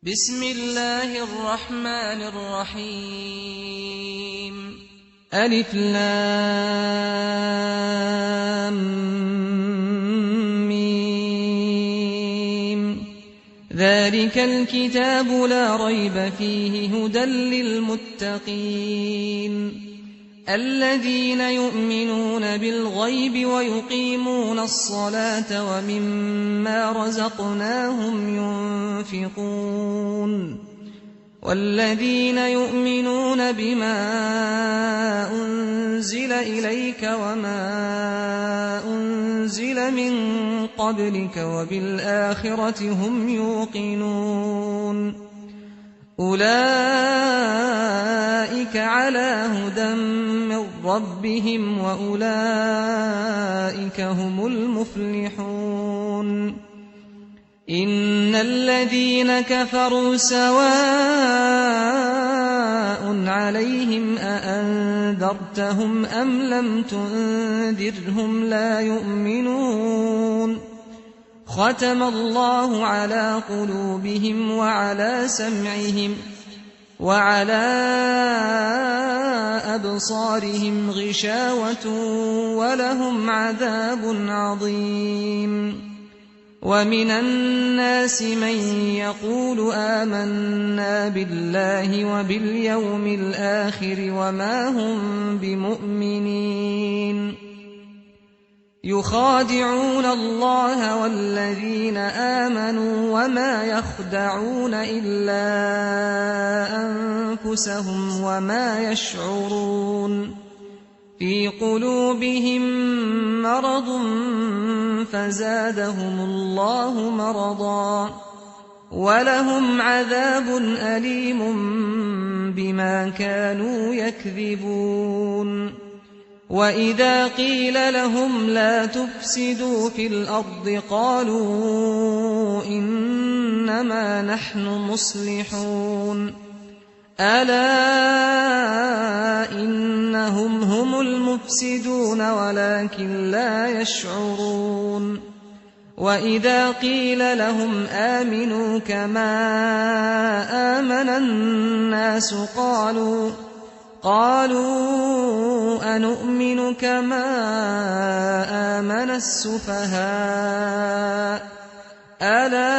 بسم الله الرحمن الرحيم ألف لام ميم ذلك الكتاب لا ريب فيه هدى للمتقين الذين يؤمنون بالغيب ويقيمون الصلاة ومما رزقناهم ينفقون والذين يؤمنون بما أنزل إليك وما أنزل من قبلك وبالآخرة هم يوقنون أولئك على هدى من ربهم وأولئك هم المفلحون إن الذين كفروا سواء عليهم أأنذرتهم أم لم تنذرهم لا يؤمنون ختم الله على قلوبهم وعلى سمعهم وعلى أبصارهم غشاوة ولهم عذاب عظيم ومن الناس من يقول آمنا بالله وباليوم الآخر وما هم بمؤمنين يخادعون الله والذين آمنوا وما يخدعون إلا أنفسهم وما يشعرون في قلوبهم مرض فزادهم الله مرضا ولهم عذاب أليم بما كانوا يكذبون وإذا قيل لهم لا تفسدوا في الأرض قالوا إنما نحن مصلحون ألا إنهم هم المفسدون ولكن لا يشعرون وإذا قيل لهم آمنوا كما آمن الناس قالوا أنؤمن كما آمن السفهاء ألا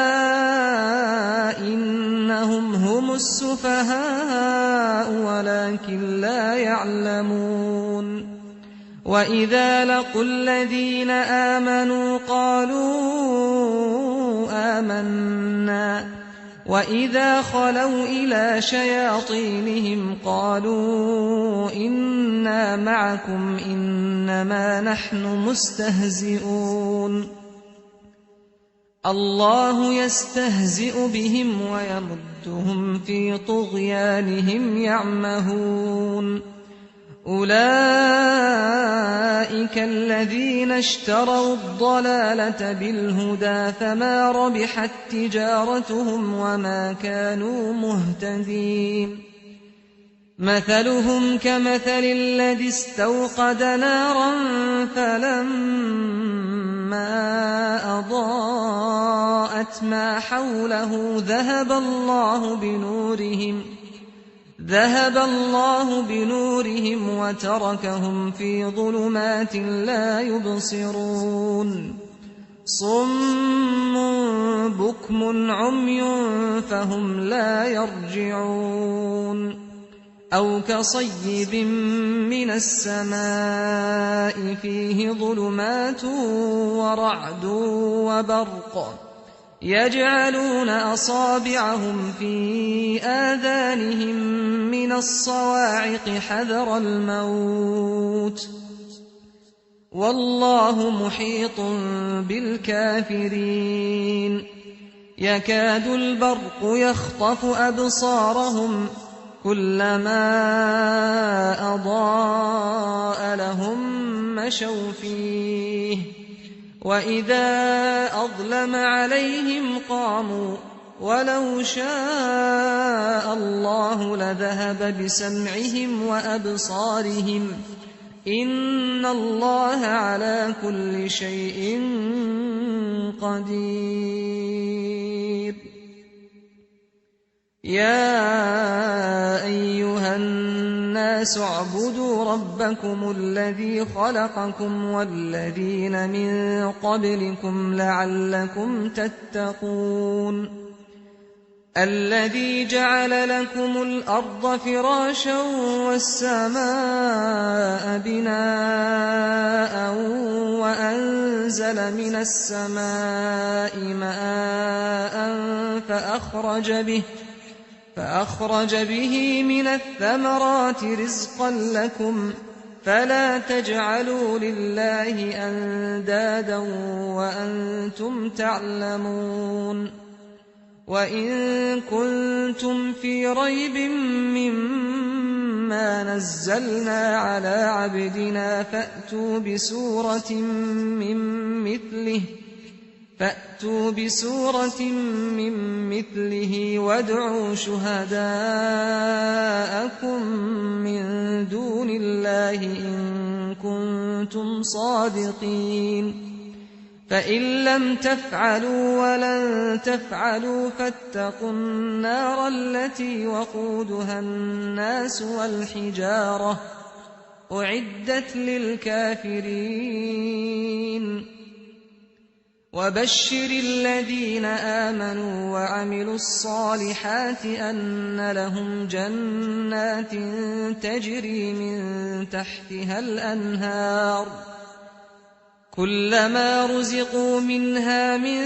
إنهم هم السفهاء ولكن لا يعلمون وإذا لقوا الذين آمنوا قالوا آمنا وإذا خلوا إلى شياطينهم قالوا إنا معكم إنما نحن مستهزئون الله يستهزئ بهم ويمدهم في طغيانهم يعمهون أولئك الذين اشتروا الضلالة بالهدى فما ربحت تجارتهم وما كانوا مهتدين مثلهم كمثل الذي استوقد نارا فلما أضاءت ما حوله ذهب الله بنورهم وتركهم في ظلمات لا يبصرون صم بكم عمي فهم لا يرجعون أو كصيب من السماء فيه ظلمات ورعد وبرق يجعلون أصابعهم في آذانهم من الصواعق حذر الموت والله محيط بالكافرين يكاد البرق يخطف أبصارهم كلما أضاء لهم مشوا فيه وإذا أظلم عليهم قاموا ولو شاء الله لذهب بسمعهم وأبصارهم إن الله على كل شيء قدير يَا أَيُّهَا النَّاسُ اعْبُدُوا رَبَّكُمُ الَّذِي خَلَقَكُمْ وَالَّذِينَ مِن قَبْلِكُمْ لَعَلَّكُمْ تَتَّقُونَ الَّذِي جَعَلَ لَكُمُ الْأَرْضَ فِرَاشًا وَالسَّمَاءَ بِنَاءً وَأَنزَلَ مِنَ السَّمَاءِ مَاءً فأخرج به من الثمرات رزقا لكم فلا تجعلوا لله أندادا وأنتم تعلمون وإن كنتم في ريب مما نزلنا على عبدنا فأتوا بسورة من مثله وادعوا شهداءكم من دون الله إن كنتم صادقين فإن لم تفعلوا ولن تفعلوا فاتقوا النار التي وقودها الناس والحجارة أعدت للكافرين وبشر الذين آمنوا وعملوا الصالحات أن لهم جنات تجري من تحتها الأنهار كلما رزقوا منها من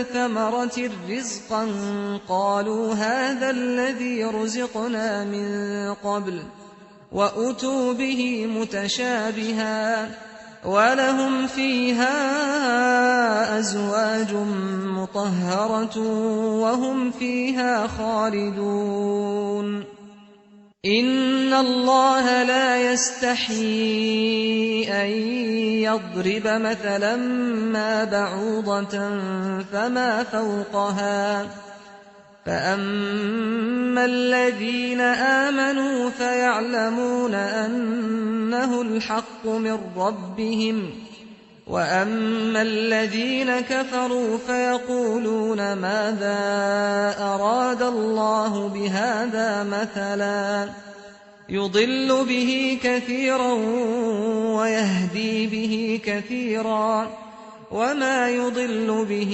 ثمرة رزقا قالوا هذا الذي رزقنا من قبل وأتوا به متشابها ولهم فيها أزواج مطهرة وهم فيها خالدون إن الله لا يستحيي أن يضرب مثلا ما بعوضة فما فوقها فأما الذين آمنوا فيعلمون أنه الحق من ربهم وأما الذين كفروا فيقولون ماذا أراد الله بهذا مثلا يضل به كثيرا ويهدي به كثيرا وما يضل به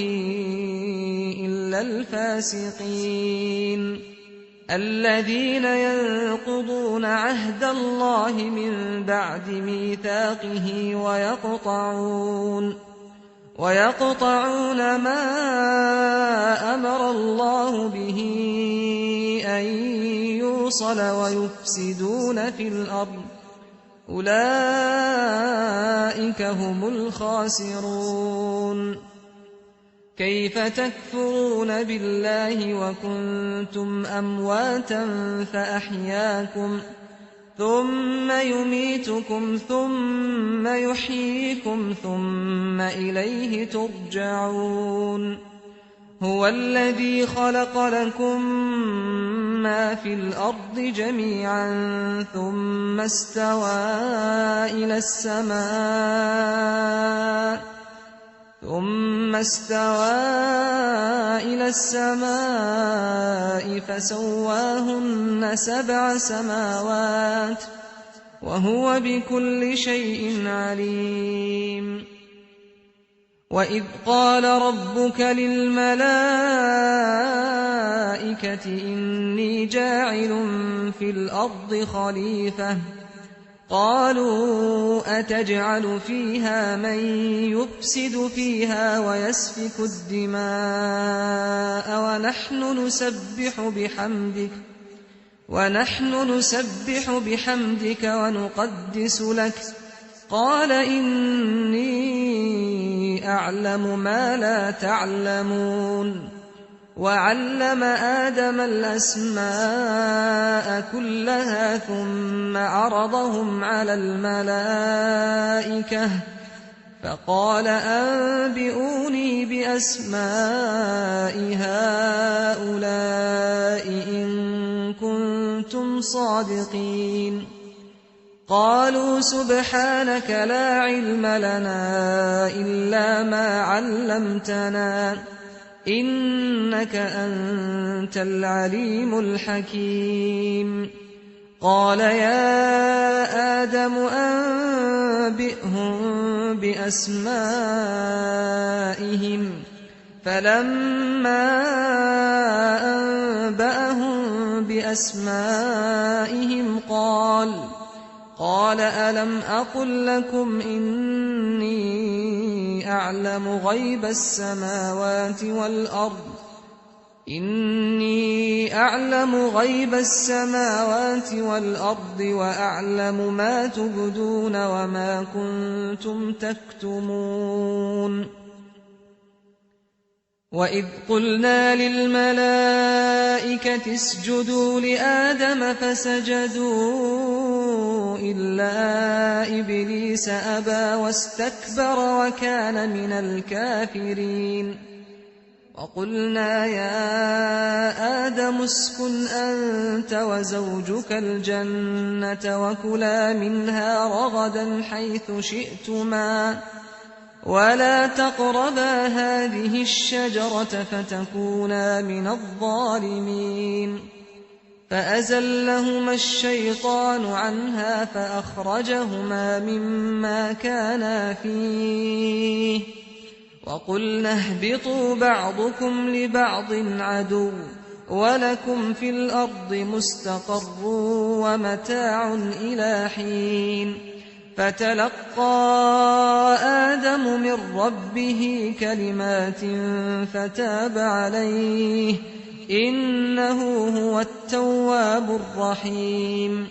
إلا الفاسقين الذين ينقضون عهد الله من بعد ميثاقه ويقطعون ما أمر الله به أن يوصل ويفسدون في الأرض أولئك هم الخاسرون كيف تكفرون بالله وكنتم أمواتا فأحياكم ثم يميتكم ثم يحييكم ثم إليه ترجعون هو الذي خلق لكم ما في الأرض جميعا ثم استوى إلى السماء فسواهن 7 سماوات وهو بكل شيء عليم وإذ قال ربك للملائكة إني جاعل في الأرض خليفة قالوا أتجعل فيها من يفسد فيها ويسفك الدماء ونحن نسبح بحمدك ونقدس لك قال إني أعلم ما لا تعلمون وعلم آدم الأسماء كلها ثم عرضهم على الملائكة فقال أنبئوني بأسماء هؤلاء إن كنتم صادقين قالوا سبحانك لا علم لنا إلا ما علمتنا إنك أنت العليم الحكيم. قال يا آدم أنبئهم بأسمائهم. فلما أنبأهم بأسمائهم قال ألم أقل لكم إني أعلم غيب السماوات والأرض وأعلم ما تبدون وما كنتم تكتمون. وإذ قلنا للملائكة اسجدوا لآدم فسجدوا إلا إبليس أبى واستكبر وكان من الكافرين. وقلنا يا آدم اسكن أنت وزوجك الجنة وكلا منها رغدا حيث شئتما ولا تقربا هذه الشجرة فتكونا من الظالمين. فأزلهما الشيطان عنها فأخرجهما مما كانا فيه وقلنا اهبطوا بعضكم لبعض عدو ولكم في الأرض مستقر ومتاع إلى حين. فتلقى آدم من ربه كلمات فتاب عليه إنه هو التواب الرحيم.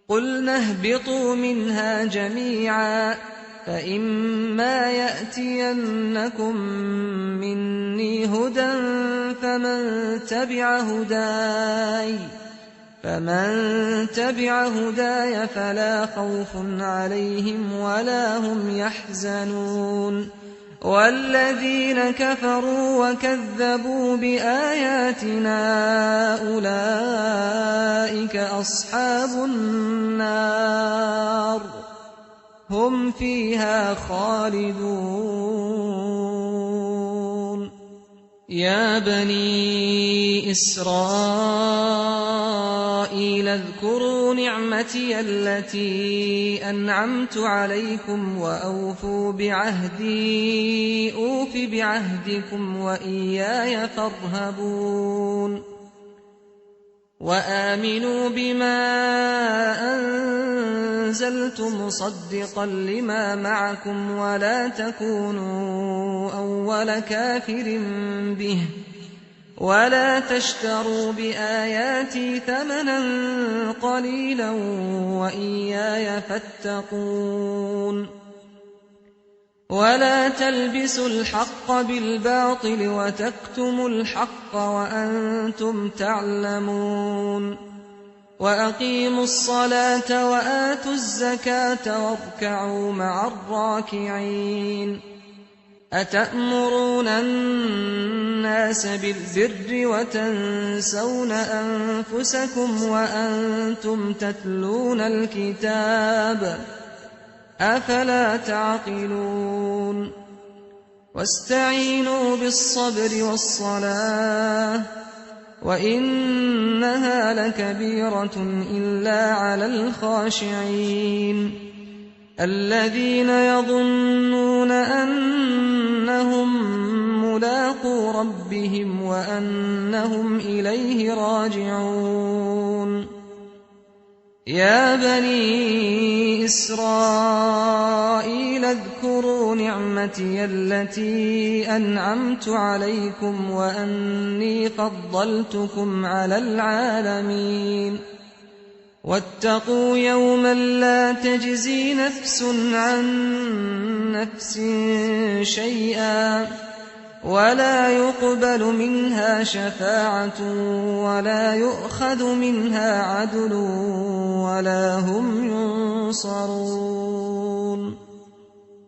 قلنا اهبطوا منها جميعا فإما يأتينكم مني هدى فمن تبع هداي فلا خوف عليهم ولا هم يحزنون. والذين كفروا وكذبوا بآياتنا أولئك أصحاب النار هم فيها خالدون. يا بني إسرائيل اذكروا نعمتي التي أنعمت عليكم وأوفوا بعهدي أوف بعهدكم وإياي فارهبون. وآمنوا بما أنزلت مصدقا لما معكم ولا تكونوا أول كافر به ولا تشتروا بآياتي ثمنا قليلا وإياي فاتقون. ولا تلبسوا الحق بالباطل وتكتموا الحق وأنتم تعلمون. وأقيموا الصلاة وآتوا الزكاة واركعوا مع الراكعين. أتأمرون الناس بالبر وتنسون أنفسكم وأنتم تتلون الكتاب أفلا تعقلون. واستعينوا بالصبر والصلاة وإنها لكبيرة إلا على الخاشعين الذين يظنون أنهم ملاقو ربهم وأنهم إليه راجعون. يا بني إسرائيل اذكروا نعمتي التي أنعمت عليكم وأني فضلتكم على العالمين. واتقوا يوما لا تجزي نفس عن نفس شيئا ولا يقبل منها شفاعة ولا يؤخذ منها عدل ولا هم ينصرون.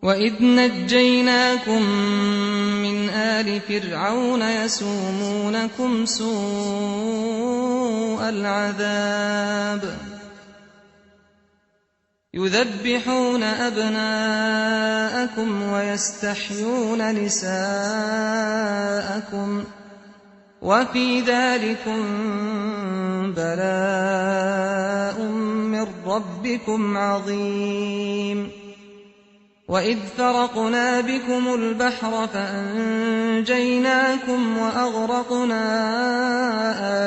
وإذ نجيناكم من آل فرعون يسومونكم سوء العذاب يذبحون أبناءكم ويستحيون نساءكم وفي ذلكم بلاء من ربكم عظيم وإذ فرقنا بكم البحر فأنجيناكم وأغرقنا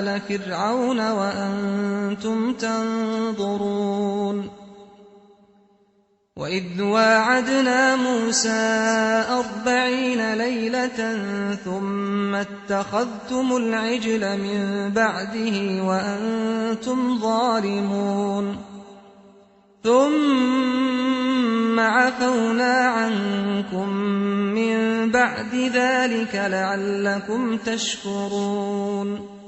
آل فرعون وأنتم تنظرون وإذ واعدنا موسى 40 ليلة ثم اتخذتم العجل من بعده وأنتم ظالمون ثم عفونا عنكم من بعد ذلك لعلكم تشكرون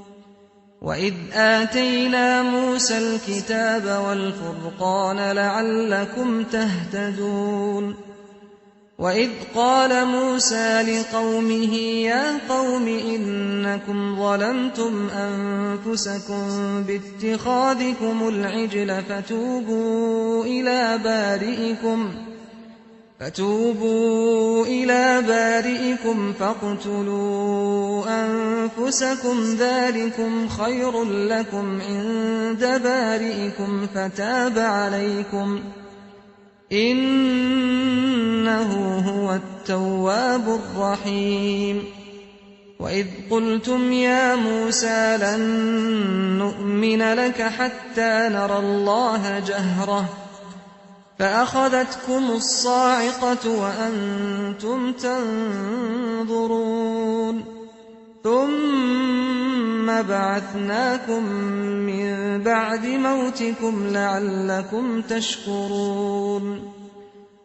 وإذ آتينا موسى الكتاب والفرقان لعلكم تهتدون وإذ قال موسى لقومه يا قوم إنكم ظلمتم أنفسكم باتخاذكم العجل فتوبوا إلى بارئكم فاقتلوا أنفسكم ذلكم خير لكم عند بارئكم فتاب عليكم إنه هو التواب الرحيم وإذ قلتم يا موسى لن نؤمن لك حتى نرى الله جهرة فأخذتكم الصاعقة وأنتم تنظرون ثم بعثناكم من بعد موتكم لعلكم تشكرون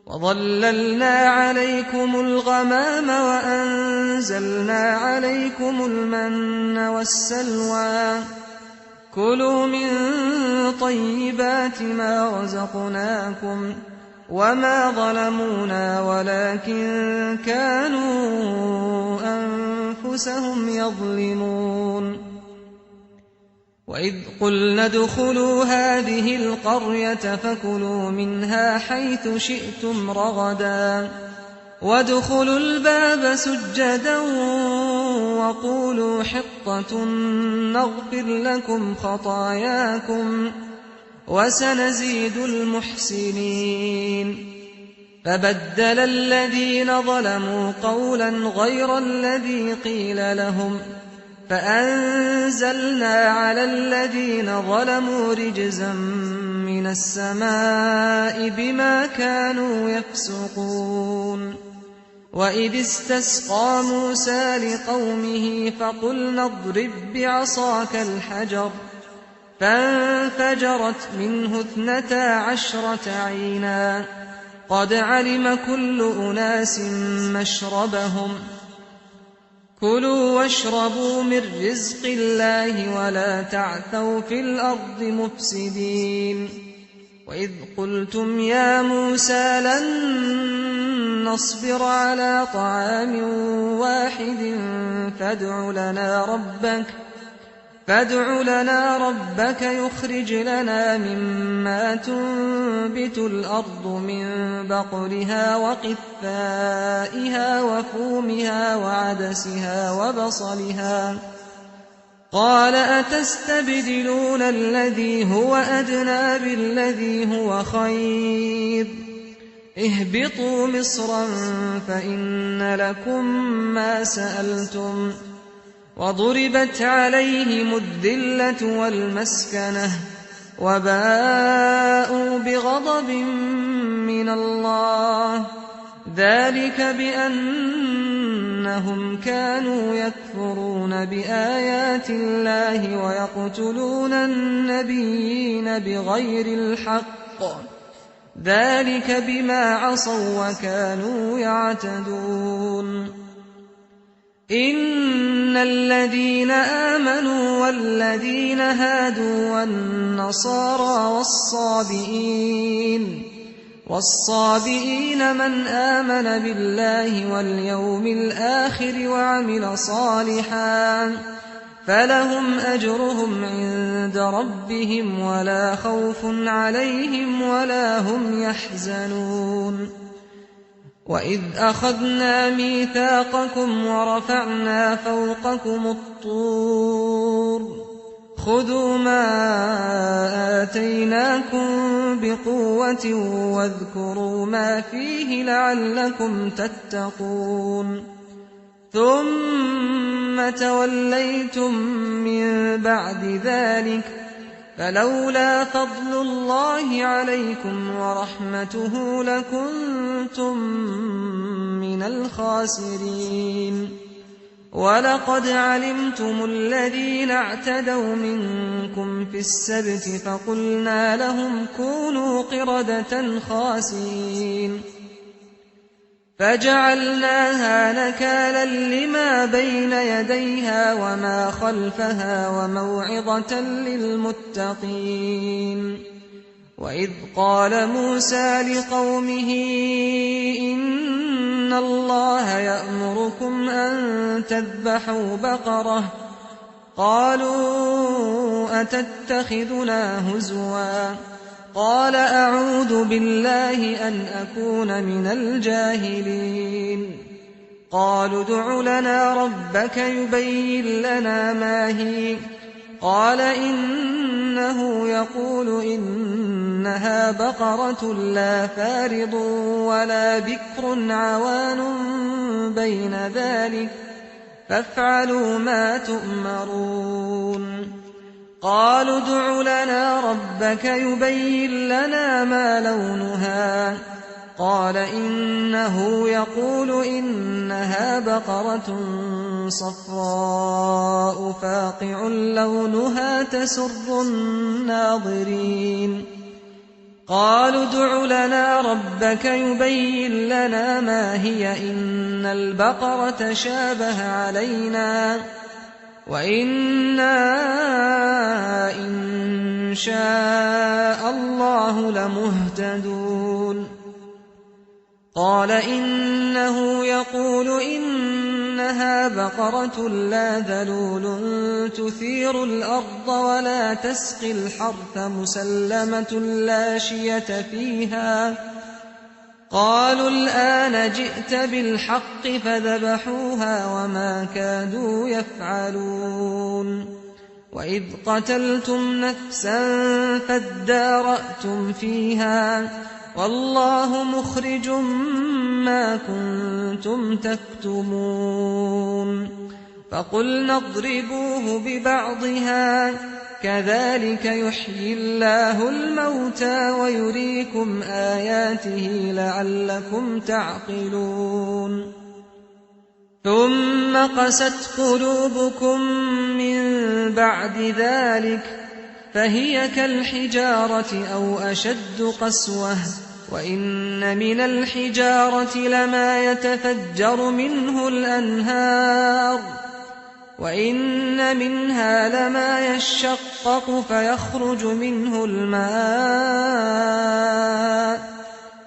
وظللنا عليكم الغمام وأنزلنا عليكم المن والسلوى كلوا من طيبات ما رزقناكم وما ظلمونا ولكن كانوا أنفسهم يظلمون وإذ قلنا ادخلوا هذه القرية فكلوا منها حيث شئتم رغدا وادخلوا الباب سجدا وقولوا حطة نغفر لكم خطاياكم وسنزيد المحسنين فبدل الذين ظلموا قولا غير الذي قيل لهم فأنزلنا على الذين ظلموا رجزا من السماء بما كانوا يفسقون وإذ استسقى موسى لقومه فقلنا اضرب بعصاك الحجر فانفجرت منه 12 عينا قد علم كل أناس مشربهم كلوا واشربوا من رزق الله ولا تعثوا في الأرض مفسدين وإذ قلتم يا موسى لن نصبر على طعام واحد فادع لنا ربك يخرج لنا مما تنبت الأرض من بقلها وقثائها وفومها وعدسها وبصلها قال أتستبدلون الذي هو أدنى بالذي هو خير اهبطوا مصرا فإن لكم ما سألتم وضربت عليهم الذلة والمسكنة وباءوا بغضب من الله ذلك بأنهم كانوا يكفرون بآيات الله ويقتلون النبيين بغير الحق ذلك بما عصوا وكانوا يعتدون إن الذين آمنوا والذين هادوا والنصارى والصابئين من آمن بالله واليوم الآخر وعمل صالحا فلهم أجرهم عند ربهم ولا خوف عليهم ولا هم يحزنون وإذ أخذنا ميثاقكم ورفعنا فوقكم الطور خذوا ما آتيناكم بقوة واذكروا ما فيه لعلكم تتقون ثم توليتم من بعد ذلك فلولا فضل الله عليكم ورحمته لكنتم من الخاسرين ولقد علمتم الذين اعتدوا منكم في السبت فقلنا لهم كونوا قردة خاسئين فجعلناها نكالا لما بين يديها وما خلفها وموعظة للمتقين وإذ قال موسى لقومه إن الله يأمركم أن تذبحوا بقرة قالوا أتتخذنا هزوا قال أعوذ بالله أن أكون من الجاهلين قالوا ادع لنا ربك يبين لنا ما هي قال إنه يقول إنها بقرة لا فارض ولا بكر عوان بين ذلك فافعلوا ما تؤمرون قالوا ادع لنا ربك يبين لنا ما لونها قال إنه يقول إنها بقرة صفراء فاقع لونها تسر الناظرين قالوا ادع لنا ربك يبين لنا ما هي إن البقرة شابه علينا وإنا إن شاء الله لمهتدون قال إنه يقول إنها بقرة لا ذلول تثير الأرض ولا تسقي الحرث مسلمة لا شية فيها قالوا الآن جئت بالحق فذبحوها وما كادوا يفعلون وإذ قتلتم نفسا فادارأتم فيها والله مخرج ما كنتم تكتمون فقلنا اضربوه ببعضها كذلك يحيي الله الموتى ويريكم آياته لعلكم تعقلون ثم قست قلوبكم من بعد ذلك فهي كالحجارة أو أشد قسوة وإن من الحجارة لما يتفجر منه الأنهار وإن منها لما يشقق فيخرج منه الماء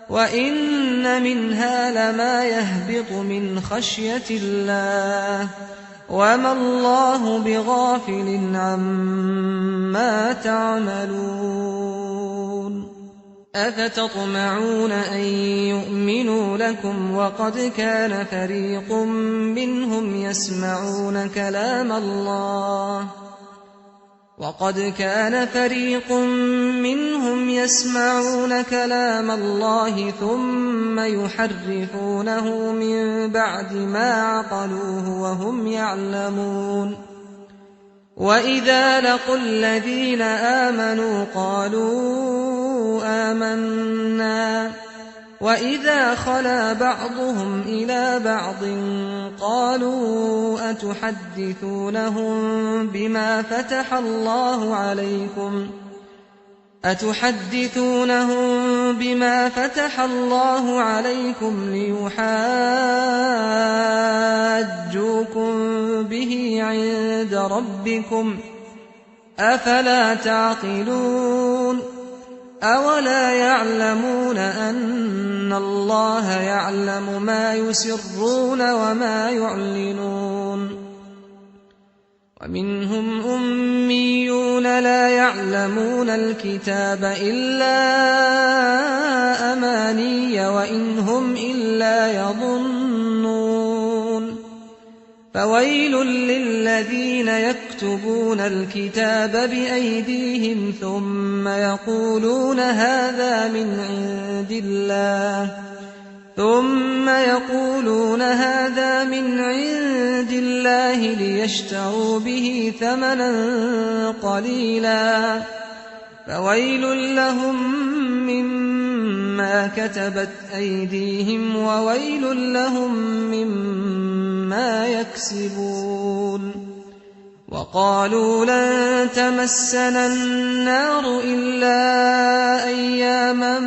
وإن منها لما يهبط من خشية الله وما الله بغافل عما تعملون أفتطمعون أن يؤمنوا لكم وقد كان فريق منهم يسمعون كلام الله ثم يحرفونه من بعد ما عقلوه وهم يعلمون وإذا لقوا الذين آمنوا قالوا آمنا وإذا خلا بعضهم إلى بعض قالوا أتحدثونهم بما فتح الله عليكم ليحاجوكم به عند ربكم أفلا تعقلون أولا يعلمون أن الله يعلم ما يسرون وما يعلنون ومنهم أميون لا يعلمون الكتاب إلا أماني وإن هم إلا يظنون فويل للذين يكتبون الكتاب بأيديهم ثم يقولون هذا من عند الله ليشتروا به ثمنا قليلا فويل لهم مما كتبت أيديهم وويل لهم مما يكسبون وقالوا لن تمسنا النار إلا أياما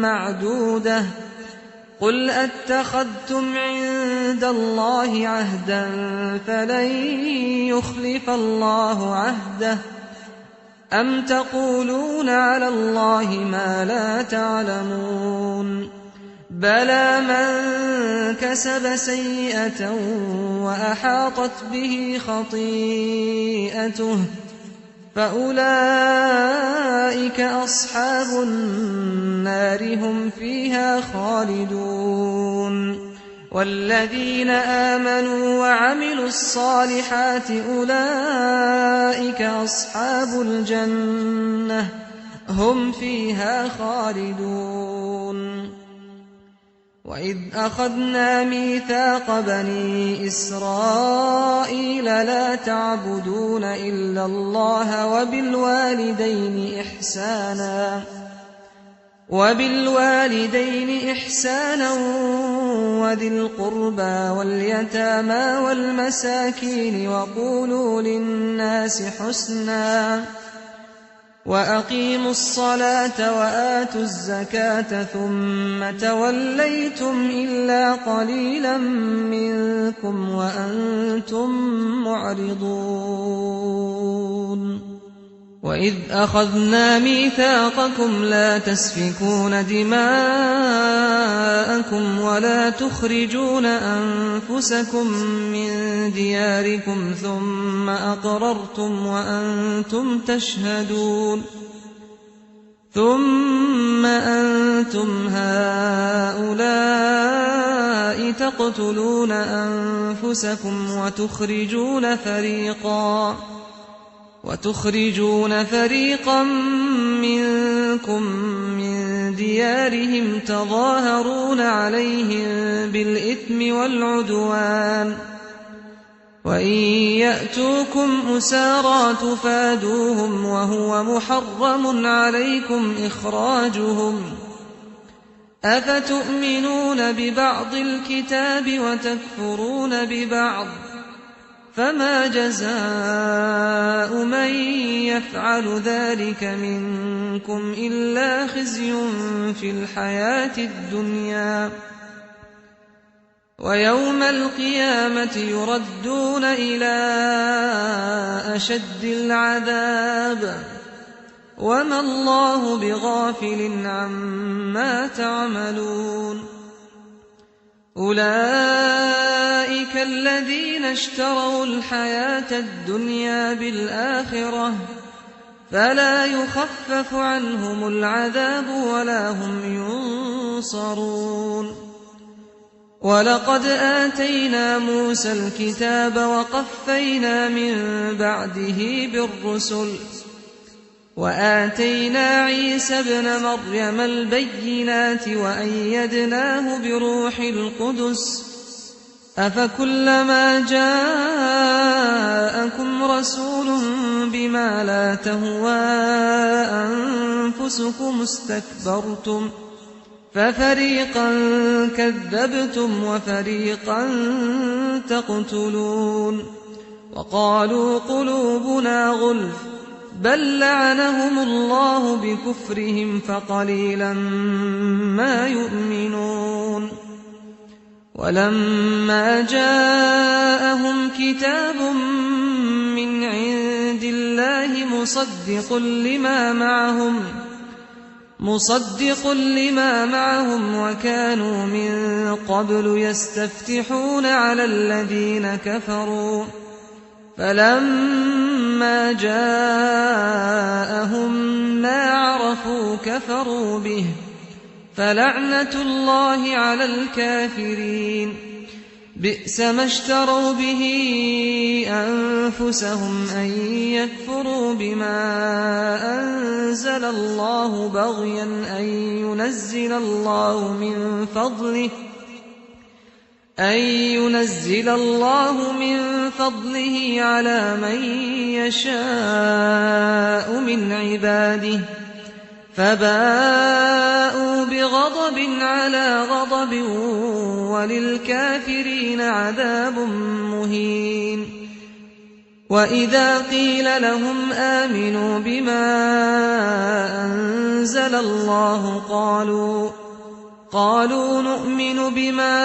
معدودة قل أتخذتم عند الله عهدا فلن يخلف الله عهده أم تقولون على الله ما لا تعلمون بلى من كسب سيئة وأحاطت به خطيئته فأولئك أصحاب النار هم فيها خالدون والذين آمنوا وعملوا الصالحات أولئك أصحاب الجنة هم فيها خالدون وإذ أخذنا ميثاق بني إسرائيل لا تعبدون إلا الله وبالوالدين إحسانا وذي القربى واليتامى والمساكين وقولوا للناس حسنا وأقيموا الصلاة وآتوا الزكاة ثم توليتم إلا قليلا منكم وأنتم معرضون وإذ أخذنا ميثاقكم لا تسفكون دماءكم ولا تخرجون أنفسكم من دياركم ثم أقررتم وأنتم تشهدون ثم أنتم هؤلاء تقتلون أنفسكم وتخرجون فريقا منكم من ديارهم تظاهرون عليهم بالإثم والعدوان وإن يأتوكم أسارى تفادوهم وهو محرم عليكم إخراجهم أفتؤمنون ببعض الكتاب وتكفرون ببعض فما جزاء من يفعل ذلك منكم إلا خزي في الحياة الدنيا ويوم القيامة يردون إلى أشد العذاب وما الله بغافل عما تعملون أولئك الذين اشتروا الحياة الدنيا بالآخرة فلا يخفف عنهم العذاب ولا هم ينصرون ولقد آتينا موسى الكتاب وقفينا من بعده بالرسل وآتينا عيسى ابن مريم البينات وأيدناه بروح القدس أفكلما جاءكم رسول بما لا تهوى أنفسكم استكبرتم ففريقا كذبتم وفريقا تقتلون وقالوا قلوبنا غلف بل لعنهم الله بكفرهم فقليلا ما يؤمنون ولما جاءهم كتاب من عند الله مصدق لما معهم وكانوا من قبل يستفتحون على الذين كفروا فلما جاءهم ما عرفوا كفروا به فلعنة الله على الكافرين بئس ما اشتروا به أنفسهم أن يكفروا بما أنزل الله بغيا أن ينزل الله من فضله على من يشاء من عباده فباءوا بغضب على غضب وللكافرين عذاب مهين وإذا قيل لهم آمنوا بما أنزل الله قالوا نؤمن بما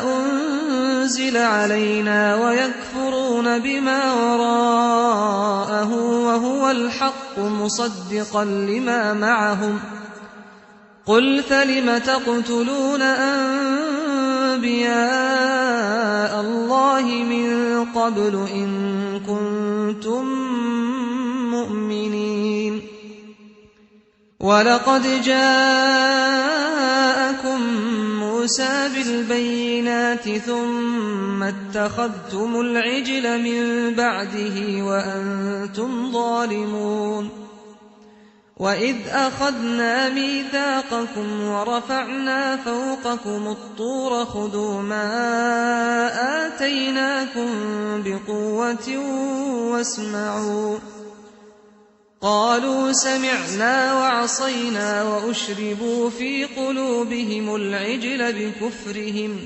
أنزل علينا ويكفرون بما وراءه وهو الحق مصدقا لما معهم قل فلم تقتلون أنبياء الله من قبل إن كنتم مؤمنين ولقد جاءكم موسى بالبينات ثم اتخذتم العجل من بعده وأنتم ظالمون وإذ أخذنا ميثاقكم ورفعنا فوقكم الطور خذوا ما آتيناكم بقوة واسمعوا قالوا سمعنا وعصينا وأشربوا في قلوبهم العجل بكفرهم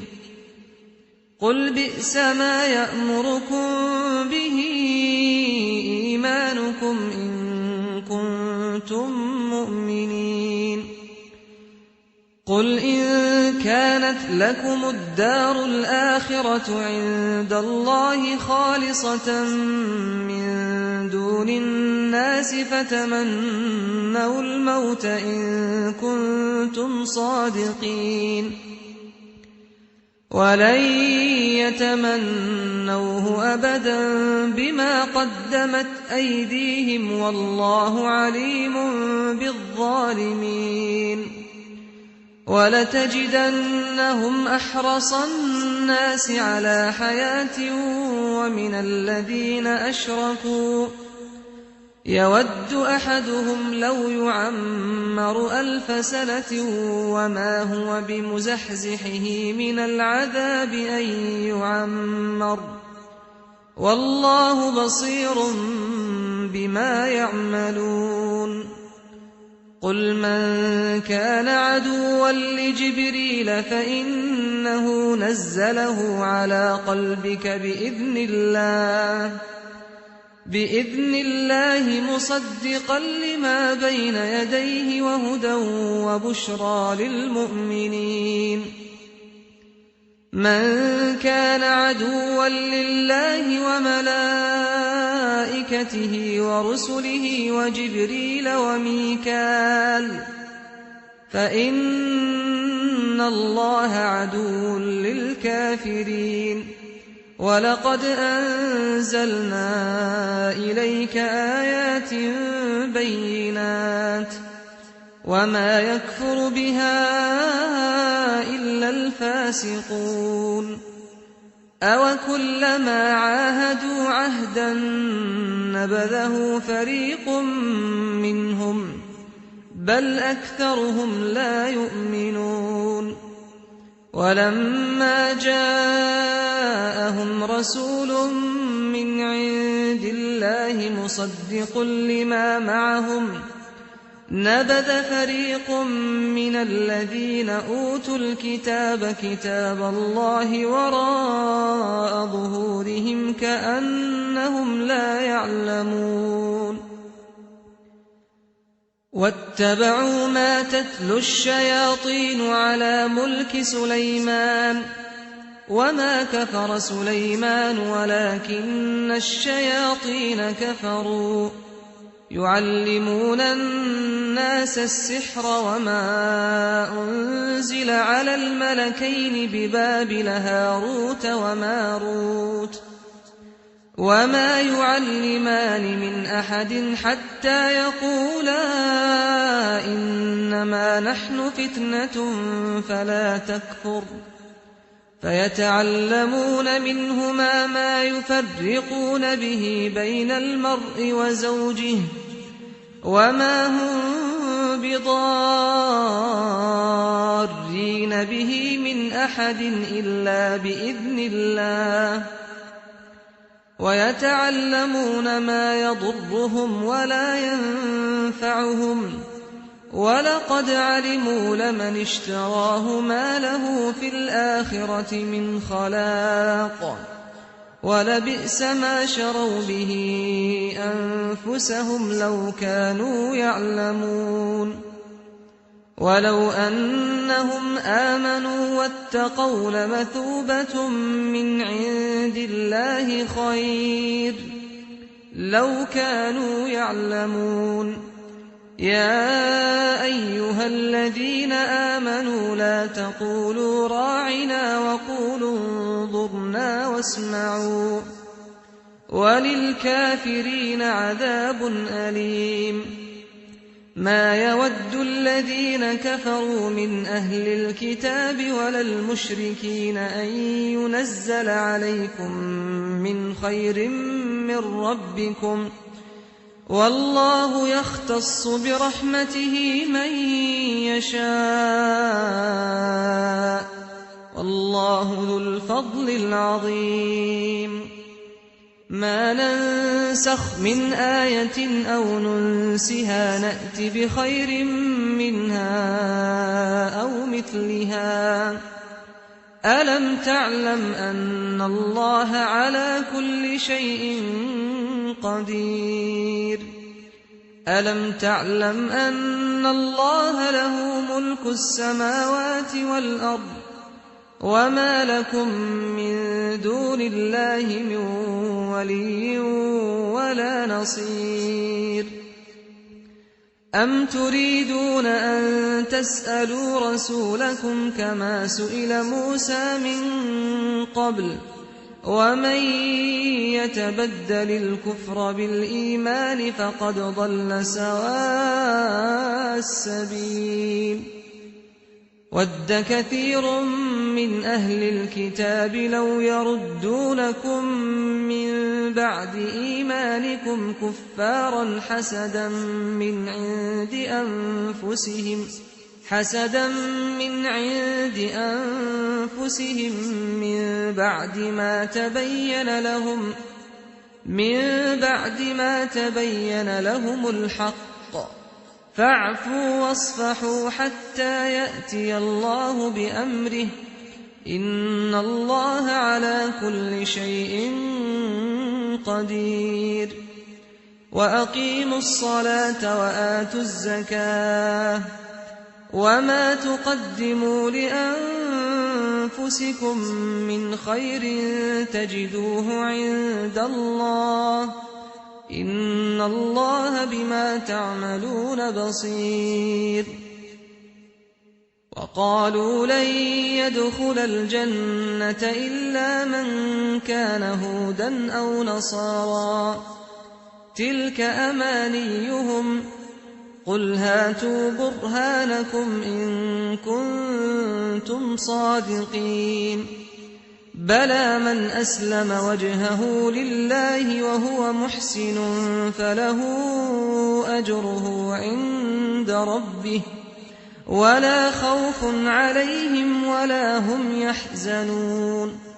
قل بئس ما يأمركم به إيمانكم إن كنتم مؤمنين قل إن كانت لكم الدار الآخرة عند الله خالصة من دون الناس فتمنوا الموت إن كنتم صادقين ولن يتمنوه أبدا بما قدمت أيديهم والله عليم بالظالمين ولتجدنهم أحرص الناس على حياة ومن الذين أشركوا يود أحدهم لو يعمر 1000 سنة وما هو بمزحزحه من العذاب أن يعمر والله بصير بما يعملون قل من كان عدوا لجبريل فإنه نزله على قلبك بإذن الله مصدقا لما بين يديه وهدى وبشرى للمؤمنين من كان عدوا لله وملائكته ورسله وجبريل وميكال فإن الله عدو للكافرين ولقد أنزلنا إليك آيات بينات وما يكفر بها إلا الفاسقون أوكلما عاهدوا عهدا نبذه فريق منهم بل أكثرهم لا يؤمنون ولما جاءهم رسول من عند الله مصدق لما معهم نبذ فريق من الذين أوتوا الكتاب كتاب الله وراء ظهورهم كأنهم لا يعلمون واتبعوا ما تتلو الشياطين على ملك سليمان وما كفر سليمان ولكن الشياطين كفروا يعلمون الناس السحر وما أنزل على الملكين ببابل هاروت وماروت وما يعلمان من أحد حتى يقولا إنما نحن فتنة فلا تكفر فيتعلمون منهما ما يفرقون به بين المرء وزوجه وما هم بضارين به من أحد إلا بإذن الله ويتعلمون ما يضرهم ولا ينفعهم ولقد علموا لمن اشتراه ما له في الآخرة من خلاق ولبئس ما شروا به أنفسهم لو كانوا يعلمون ولو أنهم آمنوا واتقوا لمثوبة من عند الله خير لو كانوا يعلمون يا أيها الذين آمنوا لا تقولوا راعنا وقولوا انظرنا واسمعوا وللكافرين عذاب أليم ما يود الذين كفروا من أهل الكتاب ولا المشركين أن ينزل عليكم من خير من ربكم والله يختص برحمته من يشاء والله ذو الفضل العظيم ما ننسخ من آية أو ننسها نأت بخير منها أو مثلها ألم تعلم أن الله على كل شيء قدير ألم تعلم أن الله له ملك السماوات والأرض وما لكم من دون الله من ولي ولا نصير أم تريدون أن تسألوا رسولكم كما سئل موسى من قبل ومن يتبدل الكفر بالإيمان فقد ضل سواء السبيل ود كثير من أهل الكتاب لو يردونكم من بعد إيمانكم كفارا حسدا من عند أنفسهم من بعد ما تبين لهم الحق فاعفوا واصفحوا حتى يأتي الله بأمره إن الله على كل شيء قدير وأقيموا الصلاة وآتوا الزكاة وما تقدموا لأنفسكم من خير تجدوه عند الله إن الله بما تعملون بصير وقالوا لن يدخل الجنة إلا من كان هودا أو نصارى تلك أمانيهم قل هاتوا برهانكم إن كنتم صادقين بلى من أسلم وجهه لله وهو محسن فله أجره عند ربه ولا خوف عليهم ولا هم يحزنون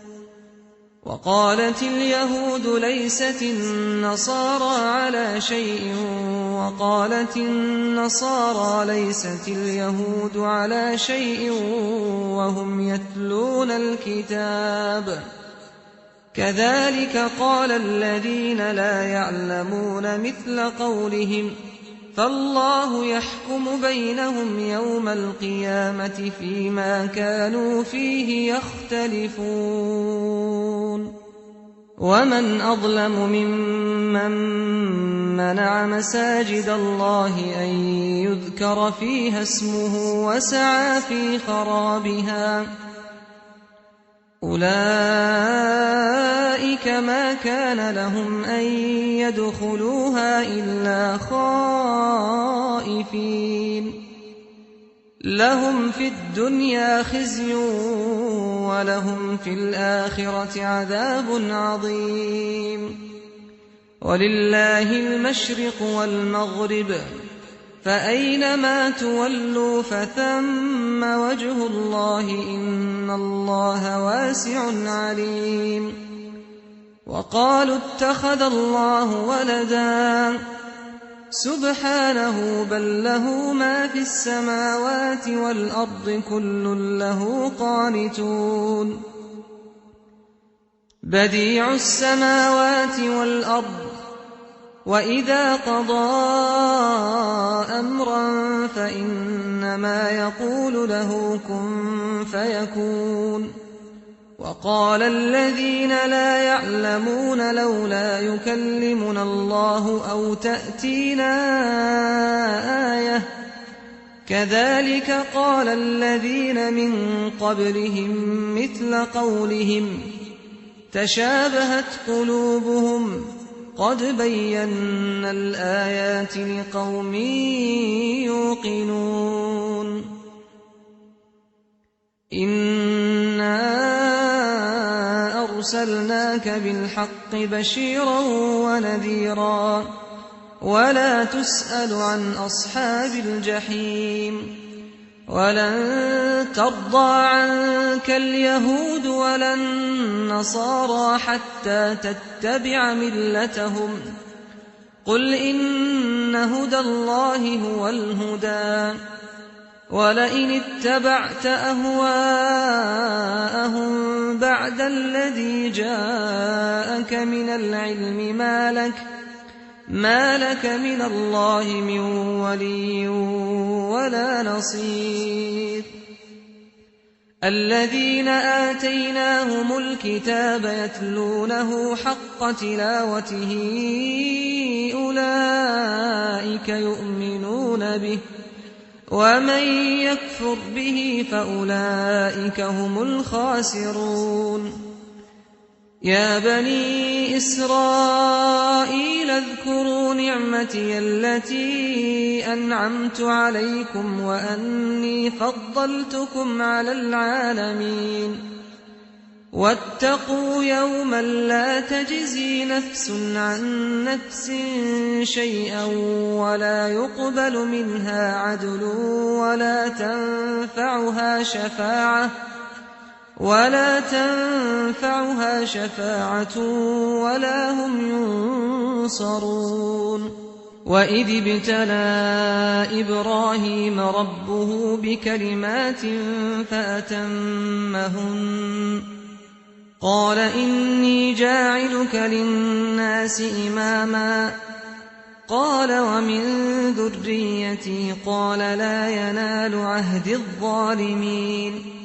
وقالت اليهود ليست النصارى على شيء وقالت النصارى ليست اليهود على شيء وهم يتلون الكتاب كذلك قال الذين لا يعلمون مثل قولهم فالله يحكم بينهم يوم القيامة فيما كانوا فيه يختلفون ومن أظلم ممن منع مساجد الله أن يذكر فيها اسمه وسعى في خرابها أولئك ما كان لهم أن يدخلوها إلا خائفين لهم في الدنيا خزي ولهم في الآخرة عذاب عظيم ولله المشرق والمغرب فأينما تولوا فثم وجه الله إن الله واسع عليم وقالوا اتخذ الله ولدا سبحانه بل له ما في السماوات والأرض كل له قانتون بديع السماوات والأرض وإذا قضى أمرا فإنما يقول له كن فيكون وقال الذين لا يعلمون لولا يكلمنا الله أو تأتينا آية كذلك قال الذين من قبلهم مثل قولهم تشابهت قلوبهم قد بينا الآيات لقوم يوقنون إنا أرسلناك بالحق بشيرا ونذيرا ولا تسأل عن أصحاب الجحيم ولن ترضى عنك اليهود ولا النصارى حتى تتبع ملتهم قل إن هدى الله هو الهدى ولئن اتبعت أهواءهم بعد الذي جاءك من العلم ما لك من الله من ولي ولا نصير الذين آتيناهم الكتاب يتلونه حق تلاوته أولئك يؤمنون به ومن يكفر به فأولئك هم الخاسرون يا بني إسرائيل اذكروا نعمتي التي أنعمت عليكم وأني فضلتكم على العالمين واتقوا يوما لا تجزي نفس عن نفس شيئا ولا يقبل منها عدل ولا تنفعها شفاعة ولا هم ينصرون وإذ ابتلى إبراهيم ربه بكلمات فأتمهن قال إني جاعلك للناس إماما قال ومن ذريتي قال لا ينال عهد الظالمين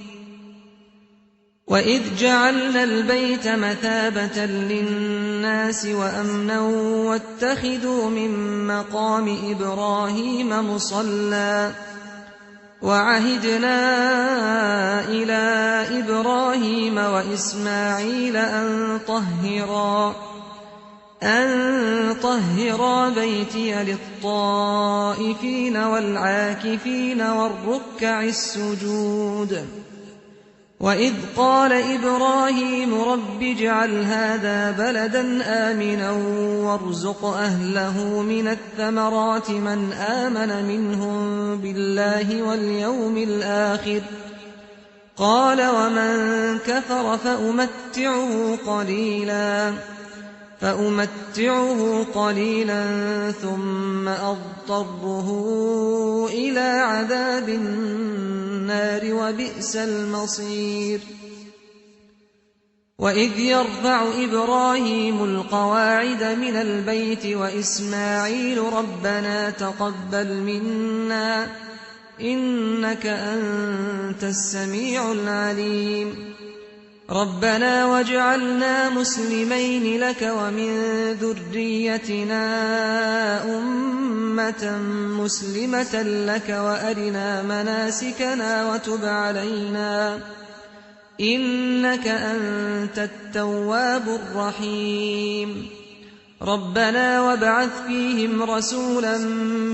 وإذ جعلنا البيت مثابة للناس وأمنا واتخذوا من مقام إبراهيم مصلى وعهدنا إلى إبراهيم وإسماعيل أن طهرا بيتي للطائفين والعاكفين والركع السجود وإذ قال إبراهيم رب اجعل هذا بلدا آمنا وارزق أهله من الثمرات من آمن منهم بالله واليوم الآخر قال ومن كفر فأمتعه قليلا ثم أضطره إلى عذاب النار وبئس المصير وإذ يرفع إبراهيم القواعد من البيت وإسماعيل ربنا تقبل منا إنك أنت السميع العليم ربنا واجعلنا مسلمين لك ومن ذريتنا أمة مسلمة لك وأرنا مناسكنا إنك أنت التواب الرحيم ربنا وابعث فيهم رسولا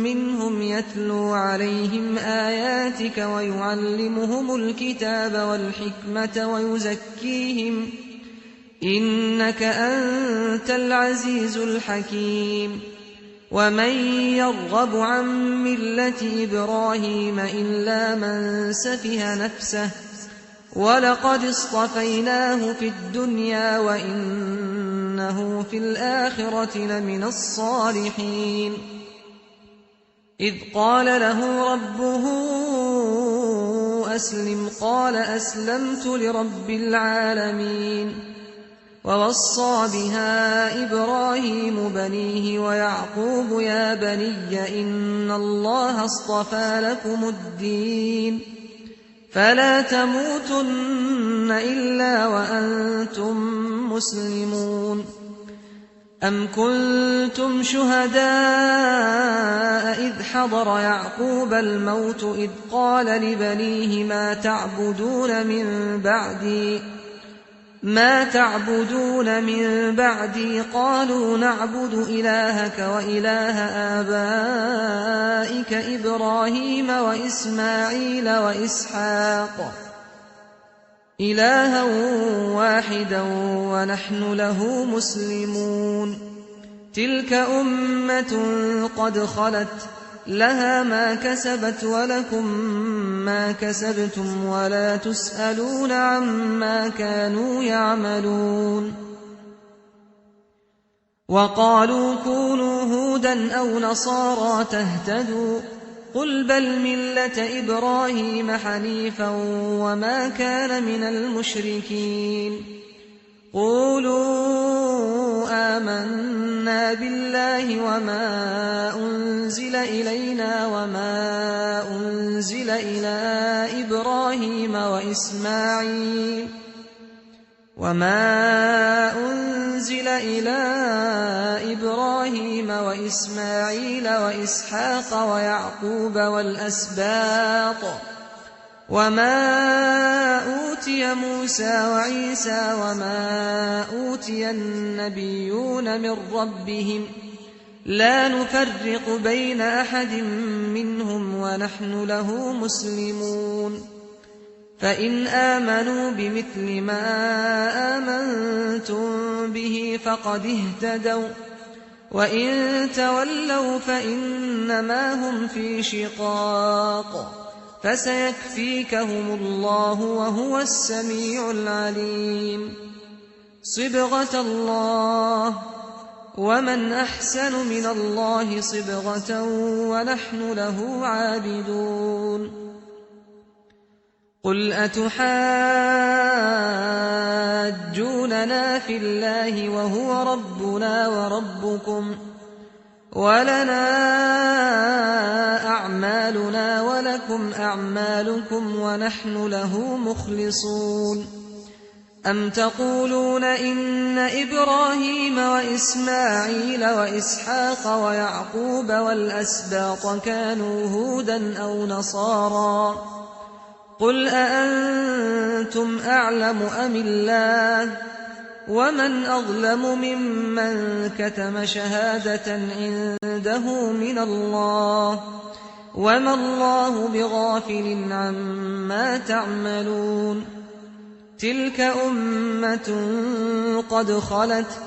منهم يتلو عليهم آياتك ويعلمهم الكتاب والحكمة ويزكيهم إنك أنت العزيز الحكيم ومن يرغب عن ملة إبراهيم إلا من سفه نفسه ولقد اصطفيناه في الدنيا وإنه في الآخرة لمن الصالحين إذ قال له ربه أسلم قال أسلمت لرب العالمين ووصى بها إبراهيم بنيه ويعقوب يا بني إن الله اصطفى لكم الدين فلا تموتن إلا وأنتم مسلمون أم كنتم شهداء إذ حضر يعقوب الموت إذ قال لبنيه ما تعبدون من بعدي قالوا نعبد إلهك وإله آبائك إبراهيم وإسماعيل وإسحاق إلها واحدا ونحن له مسلمون تلك أمة قد خلت لها ما كسبت ولكم ما كسبتم ولا تسألون عما كانوا يعملون وقالوا كونوا هودا أو نصارى تهتدوا قل بل ملة إبراهيم حنيفا وما كان من المشركين قولوا آمنا بالله وما أنزل إلينا وما أنزل إلى إبراهيم وإسماعيل وإسحاق ويعقوب والأسباط وما أوتي موسى وعيسى وما أوتي النبيون من ربهم لا نفرق بين أحد منهم ونحن له مسلمون فإن آمنوا بمثل ما آمنتم به فقد اهتدوا وإن تولوا فإنما هم في شقاق فسيكفيكهم الله وهو السميع العليم صبغة الله ومن أحسن من الله صبغة ونحن له عابدون قل أتحاجوننا في الله وهو ربنا وربكم ولنا أعمالنا ولكم أعمالكم ونحن له مخلصون أم تقولون إن إبراهيم وإسماعيل وإسحاق ويعقوب والأسباط كانوا هودا أو نصارى قل أأنتم أعلم أم الله ومن أظلم ممن كتم شهادة عنده من الله وما الله بغافل عما تعملون تلك أمة قد خلت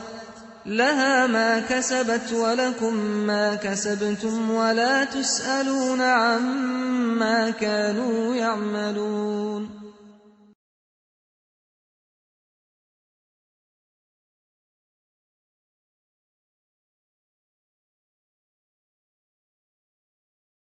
لها ما كسبت ولكم ما كسبتم ولا تسألون عما كانوا يعملون